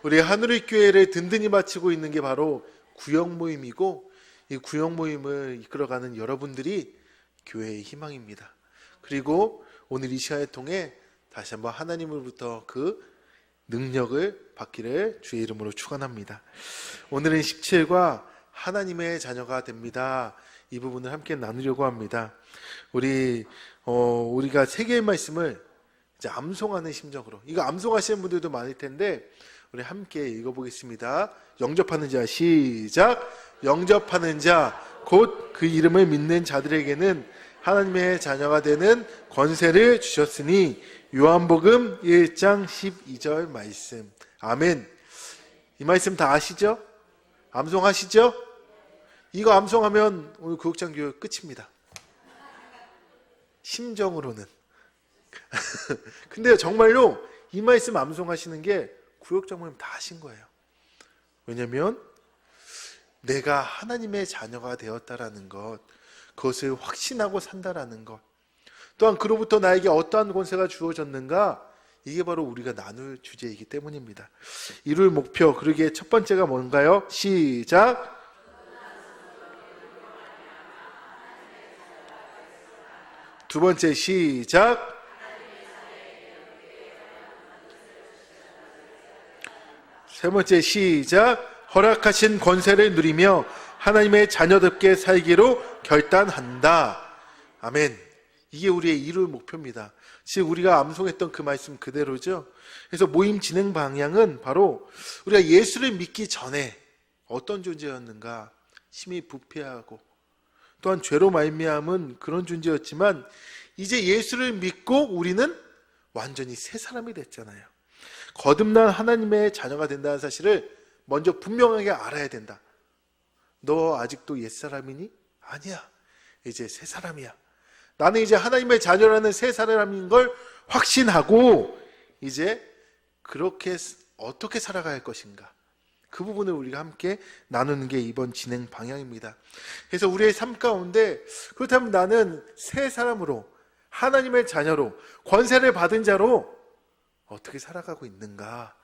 우리 하늘의 교회를 든든히 바치고 있는 게 바로 구역 모임이고, 이 구역 모임을 이끌어가는 여러분들이 교회의 희망입니다. 그리고 오늘 이 시간을 통해 다시 한번 하나님으로부터 그 능력을 받기를 주의 이름으로 축원합니다. 오늘은 17과 하나님의 자녀가 됩니다, 이 부분을 함께 나누려고 합니다. 우리가 세 개의 말씀을 이제 암송하는 심정으로, 이거 암송하시는 분들도 많을 텐데 우리 함께 읽어보겠습니다. 영접하는 자, 시작. 영접하는 자, 곧 그 이름을 믿는 자들에게는 하나님의 자녀가 되는 권세를 주셨으니, 요한복음 1장 12절 말씀. 아멘. 이 말씀 다 아시죠? 암송하시죠? 이거 암송하면 오늘 구역장 교육 끝입니다. 심정으로는. 근데 정말로 이 말씀 암송하시는 게 구역장 모임 다 하신 거예요. 왜냐면 내가 하나님의 자녀가 되었다라는 것, 그것을 확신하고 산다라는 것, 또한 그로부터 나에게 어떠한 권세가 주어졌는가, 이게 바로 우리가 나눌 주제이기 때문입니다. 이룰 목표, 그러기에 첫 번째가 뭔가요? 시작. 두 번째, 시작. 세 번째, 시작. 허락하신 권세를 누리며 하나님의 자녀답게 살기로 결단한다. 아멘. 이게 우리의 이룰 목표입니다. 즉 우리가 암송했던 그 말씀 그대로죠. 그래서 모임 진행 방향은 바로 우리가 예수를 믿기 전에 어떤 존재였는가, 심히 부패하고 또한 죄로 말미암은 그런 존재였지만, 이제 예수를 믿고 우리는 완전히 새 사람이 됐잖아요. 거듭난 하나님의 자녀가 된다는 사실을 먼저 분명하게 알아야 된다. 너 아직도 옛사람이니? 아니야. 이제 새 사람이야. 나는 이제 하나님의 자녀라는 새 사람인 걸 확신하고 이제 그렇게 어떻게 살아갈 것인가, 그 부분을 우리가 함께 나누는 게 이번 진행 방향입니다. 그래서 우리의 삶 가운데 그렇다면 나는 새 사람으로, 하나님의 자녀로, 권세를 받은 자로 어떻게 살아가고 있는가,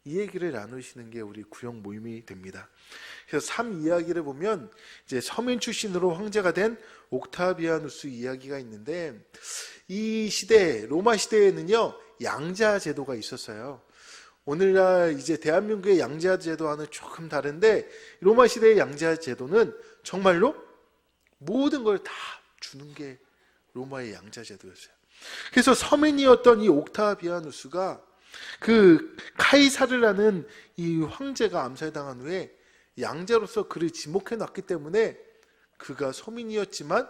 이 얘기를 나누시는 게 우리 구역 모임이 됩니다. 그래서 3 이야기를 보면 이제 서민 출신으로 황제가 된 옥타비아누스 이야기가 있는데, 이 시대, 로마 시대에는요 양자 제도가 있었어요. 오늘날 이제 대한민국의 양자 제도와는 조금 다른데, 로마 시대의 양자 제도는 정말로 모든 걸 다 주는 게 로마의 양자 제도였어요. 그래서 서민이었던 이 옥타비아누스가 그 카이사르라는 이 황제가 암살당한 후에 양자로서 그를 지목해 놨기 때문에 그가 서민이었지만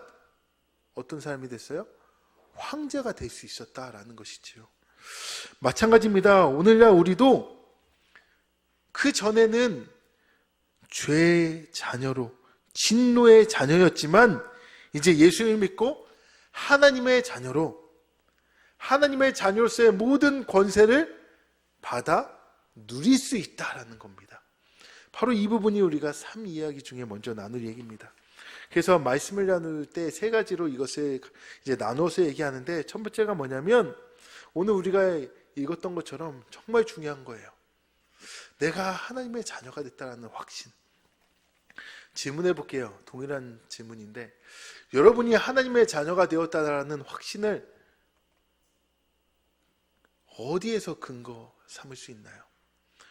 어떤 사람이 됐어요? 황제가 될 수 있었다라는 것이지요. 마찬가지입니다. 오늘날 우리도 그 전에는 죄의 자녀로, 진노의 자녀였지만 이제 예수를 믿고 하나님의 자녀로, 하나님의 자녀로서의 모든 권세를 받아 누릴 수 있다라는 겁니다. 바로 이 부분이 우리가 3 이야기 중에 먼저 나눌 얘기입니다. 그래서 말씀을 나눌 때 3가지로 이것을 이제 나눠서 얘기하는데, 첫 번째가 뭐냐면 오늘 우리가 읽었던 것처럼 정말 중요한 거예요. 내가 하나님의 자녀가 됐다라는 확신. 질문해 볼게요. 동일한 질문인데, 여러분이 하나님의 자녀가 되었다라는 확신을 어디에서 근거 삼을 수 있나요?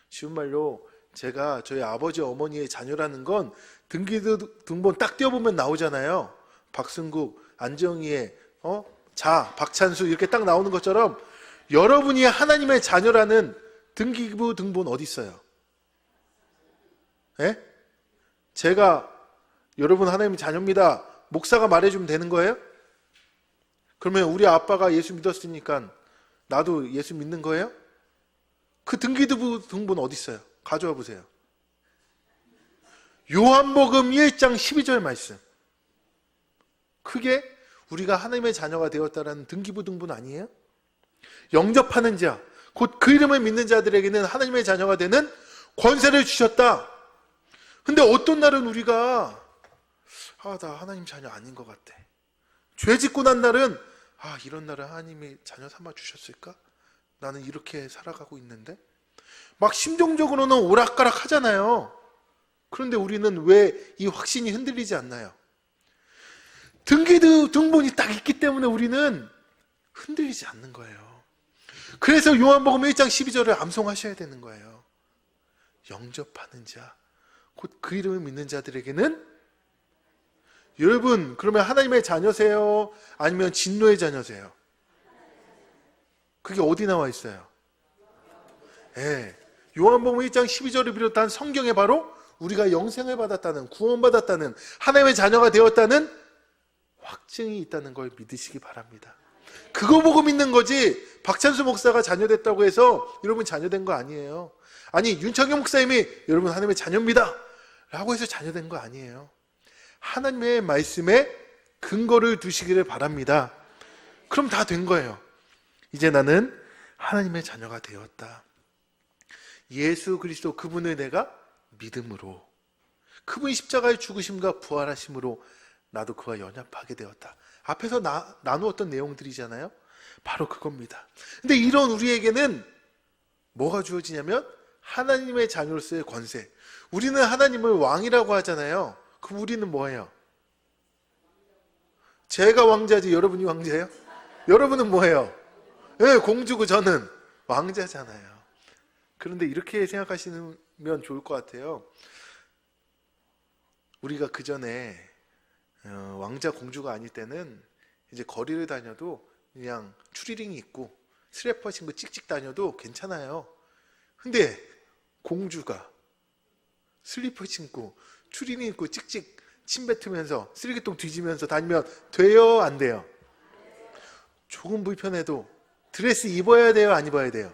쉬운 말로 제가 저희 아버지 어머니의 자녀라는 건 등본 딱 띄워보면 나오잖아요. 박승국, 안정희의 박찬수 이렇게 딱 나오는 것처럼 여러분이 하나님의 자녀라는 등기부 등본 어디 있어요? 예? 제가 여러분 하나님의 자녀입니다, 목사가 말해주면 되는 거예요? 그러면 우리 아빠가 예수 믿었으니까 나도 예수 믿는 거예요? 그 등기부 등본 어디 있어요? 가져와 보세요. 요한복음 1장 12절 말씀. 그게 우리가 하나님의 자녀가 되었다라는 등기부 등본 아니에요? 영접하는 자, 곧 그 이름을 믿는 자들에게는 하나님의 자녀가 되는 권세를 주셨다. 근데 어떤 날은 우리가 나 하나님 자녀 아닌 것 같아. 죄 짓고 난 날은 이런 날은 하나님이 자녀 삼아 주셨을까? 나는 이렇게 살아가고 있는데. 막 심정적으로는 오락가락 하잖아요. 그런데 우리는 왜 이 확신이 흔들리지 않나요? 등본이 딱 있기 때문에 우리는 흔들리지 않는 거예요. 그래서 요한복음 1장 12절을 암송하셔야 되는 거예요. 영접하는 자, 곧 그 이름을 믿는 자들에게는, 여러분 그러면 하나님의 자녀세요? 아니면 진노의 자녀세요? 그게 어디 나와 있어요? 예, 요한복음 1장 12절을 비롯한 성경에 바로 우리가 영생을 받았다는, 구원받았다는, 하나님의 자녀가 되었다는 확증이 있다는 걸 믿으시기 바랍니다. 그거 보고 믿는 거지, 박찬수 목사가 자녀됐다고 해서 여러분 자녀된 거 아니에요. 아니 윤창경 목사님이 여러분 하나님의 자녀입니다 라고 해서 자녀된 거 아니에요. 하나님의 말씀에 근거를 두시기를 바랍니다. 그럼 다 된 거예요. 이제 나는 하나님의 자녀가 되었다. 예수 그리스도 그분을 내가 믿음으로, 그분이 십자가의 죽으심과 부활하심으로 나도 그와 연합하게 되었다. 앞에서 나누었던 내용들이잖아요. 바로 그겁니다. 근데 이런 우리에게는 뭐가 주어지냐면 하나님의 자녀로서의 권세. 우리는 하나님을 왕이라고 하잖아요. 그럼 우리는 뭐예요? 제가 왕자지 여러분이 왕자예요? 여러분은 뭐예요? 네, 공주고 저는 왕자잖아요. 그런데 이렇게 생각하시면 좋을 것 같아요. 우리가 그 전에 왕자 공주가 아닐 때는 이제 거리를 다녀도 그냥 추리링이 있고 스래퍼 신고 찍찍 다녀도 괜찮아요. 근데 공주가 슬리퍼 신고 추리닝 입고 찍찍 침 뱉으면서 쓰레기통 뒤지면서 다니면 돼요? 안 돼요? 조금 불편해도 드레스 입어야 돼요? 안 입어야 돼요?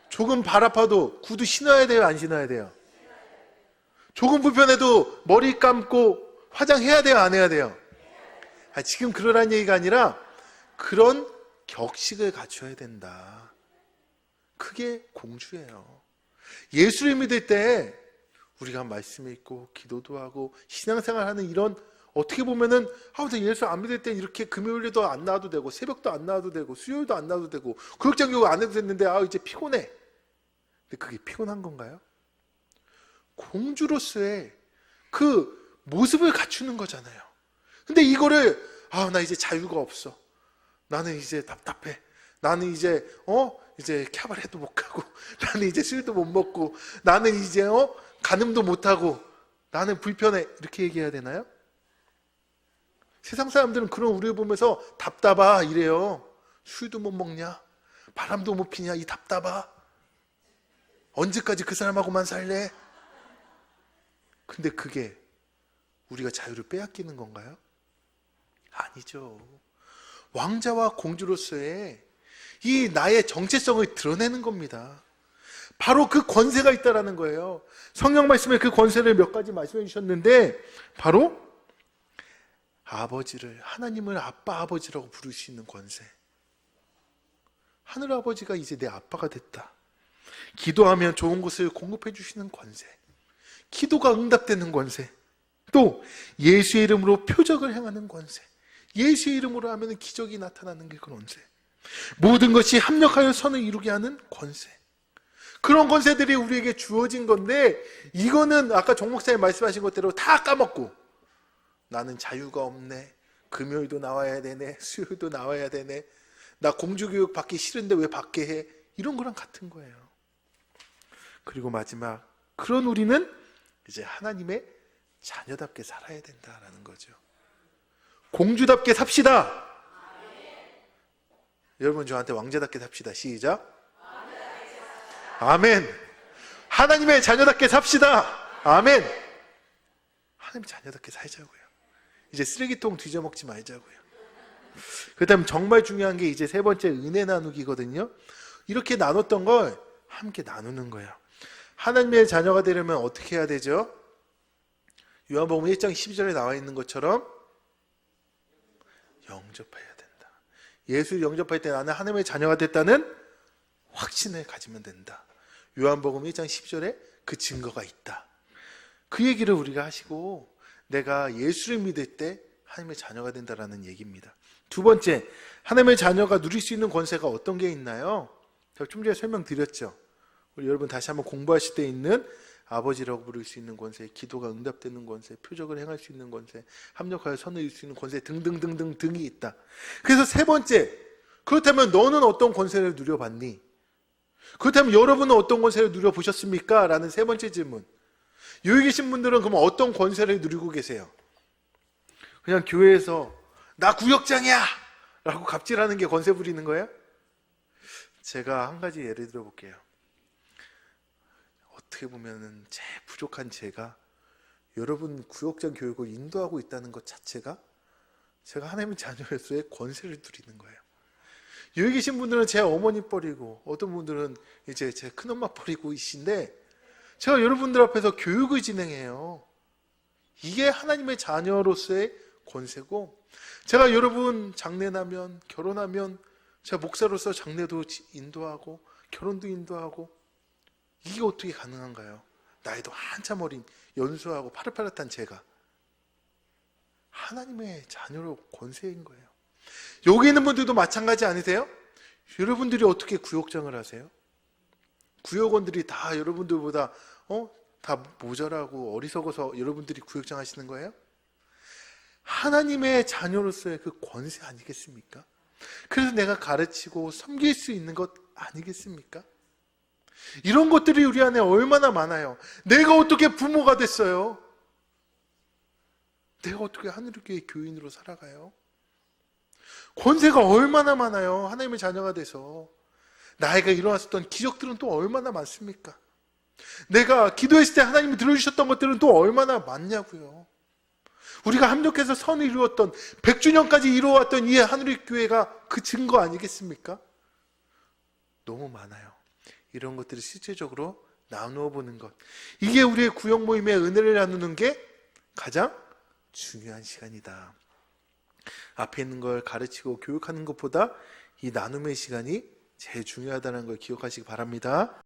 조금 발 아파도 구두 신어야 돼요? 안 신어야 돼요? 조금 불편해도 머리 감고 화장해야 돼요? 안 해야 돼요? 지금 그러라는 얘기가 아니라 그런 격식을 갖춰야 된다. 그게 공주예요. 예수를 믿을 때 우리가 말씀 읽고 기도도 하고 신앙생활하는 이런, 어떻게 보면은 예수 안 믿을 땐 이렇게 금요일에도 안 나와도 되고 새벽도 안 나와도 되고 수요일도 안 나와도 되고 구역장교 안 해도 됐는데 이제 피곤해. 근데 그게 피곤한 건가요? 공주로서의 그 모습을 갖추는 거잖아요. 근데 이거를 나 이제 자유가 없어. 나는 이제 답답해. 나는 이제 캬바레도 못 가고, 나는 이제 술도 못 먹고, 나는 이제 간음도 못 하고, 나는 불편해. 이렇게 얘기해야 되나요? 세상 사람들은 그런 우리를 보면서 답답하 이래요. 술도 못 먹냐? 바람도 못 피냐? 이 답답하. 언제까지 그 사람하고만 살래? 근데 그게 우리가 자유를 빼앗기는 건가요? 아니죠. 왕자와 공주로서의 이 나의 정체성을 드러내는 겁니다. 바로 그 권세가 있다라는 거예요. 성경 말씀에 그 권세를 몇 가지 말씀해 주셨는데, 바로 아버지를, 하나님을 아빠 아버지라고 부를 수 있는 권세. 하늘 아버지가 이제 내 아빠가 됐다. 기도하면 좋은 것을 공급해 주시는 권세. 기도가 응답되는 권세. 또 예수의 이름으로 표적을 행하는 권세. 예수의 이름으로 하면 기적이 나타나는 게 권세. 모든 것이 합력하여 선을 이루게 하는 권세. 그런 권세들이 우리에게 주어진 건데, 이거는 아까 정 목사님 말씀하신 것대로 다 까먹고 나는 자유가 없네, 금요일도 나와야 되네, 수요일도 나와야 되네, 나 공주교육 받기 싫은데 왜 받게 해, 이런 거랑 같은 거예요. 그리고 마지막, 그런 우리는 이제 하나님의 자녀답게 살아야 된다라는 거죠. 공주답게 삽시다. 여러분 저한테 왕자답게 삽시다. 시작. 아멘. 하나님의 자녀답게 삽시다. 아멘. 하나님의 자녀답게 살자고요. 이제 쓰레기통 뒤져먹지 말자고요. 그 다음 정말 중요한 게 이제 세 번째 은혜 나누기거든요. 이렇게 나눴던 걸 함께 나누는 거예요. 하나님의 자녀가 되려면 어떻게 해야 되죠? 요한복음 1장 12절에 나와 있는 것처럼 영접해야 된다. 예수를 영접할 때 나는 하나님의 자녀가 됐다는 확신을 가지면 된다. 요한복음 1장 10절에 그 증거가 있다. 그 얘기를 우리가 하시고, 내가 예수를 믿을 때 하나님의 자녀가 된다라는 얘기입니다. 두 번째, 하나님의 자녀가 누릴 수 있는 권세가 어떤 게 있나요? 제가 좀 전에 설명드렸죠. 우리 여러분 다시 한번 공부하실 때 있는 아버지라고 부를 수 있는 권세, 기도가 응답되는 권세, 표적을 행할 수 있는 권세, 합력하여 선을 이룰 수 있는 권세 등등등등 등이 있다. 그래서 세 번째, 그렇다면 너는 어떤 권세를 누려봤니? 그렇다면 여러분은 어떤 권세를 누려보셨습니까? 라는 세 번째 질문. 여기 계신 분들은 그럼 어떤 권세를 누리고 계세요? 그냥 교회에서 나 구역장이야! 라고 갑질하는 게 권세 부리는 거예요? 제가 한 가지 예를 들어 볼게요. 어떻게 보면은 제일 부족한 제가 여러분 구역장 교육을 인도하고 있다는 것 자체가 제가 하나님의 자녀로서의 권세를 누리는 거예요. 여기 계신 분들은 제 어머니 뻘이고 어떤 분들은 이제 제 큰엄마 뻘이고이신데 제가 여러분들 앞에서 교육을 진행해요. 이게 하나님의 자녀로서의 권세고, 제가 여러분 장례 나면, 결혼하면 제가 목사로서 장례도 인도하고 결혼도 인도하고, 이게 어떻게 가능한가요? 나이도 한참 어린 연수하고 파릇파릇한 제가 하나님의 자녀로 권세인 거예요. 여기 있는 분들도 마찬가지 아니세요? 여러분들이 어떻게 구역장을 하세요? 구역원들이 다 여러분들보다 다 모자라고 어리석어서 여러분들이 구역장 하시는 거예요? 하나님의 자녀로서의 그 권세 아니겠습니까? 그래서 내가 가르치고 섬길 수 있는 것 아니겠습니까? 이런 것들이 우리 안에 얼마나 많아요. 내가 어떻게 부모가 됐어요? 내가 어떻게 하늘교회 교인으로 살아가요? 권세가 얼마나 많아요. 하나님의 자녀가 돼서 나에게 일어났었던 기적들은 또 얼마나 많습니까? 내가 기도했을 때 하나님이 들어주셨던 것들은 또 얼마나 많냐고요. 우리가 합력해서 선을 이루었던 100주년까지 이루어왔던 이 하늘교회가 그 증거 아니겠습니까? 너무 많아요. 이런 것들을 실제적으로 나누어 보는 것, 이게 우리의 구역 모임의 은혜를 나누는 게 가장 중요한 시간이다. 앞에 있는 걸 가르치고 교육하는 것보다 이 나눔의 시간이 제일 중요하다는 걸 기억하시기 바랍니다.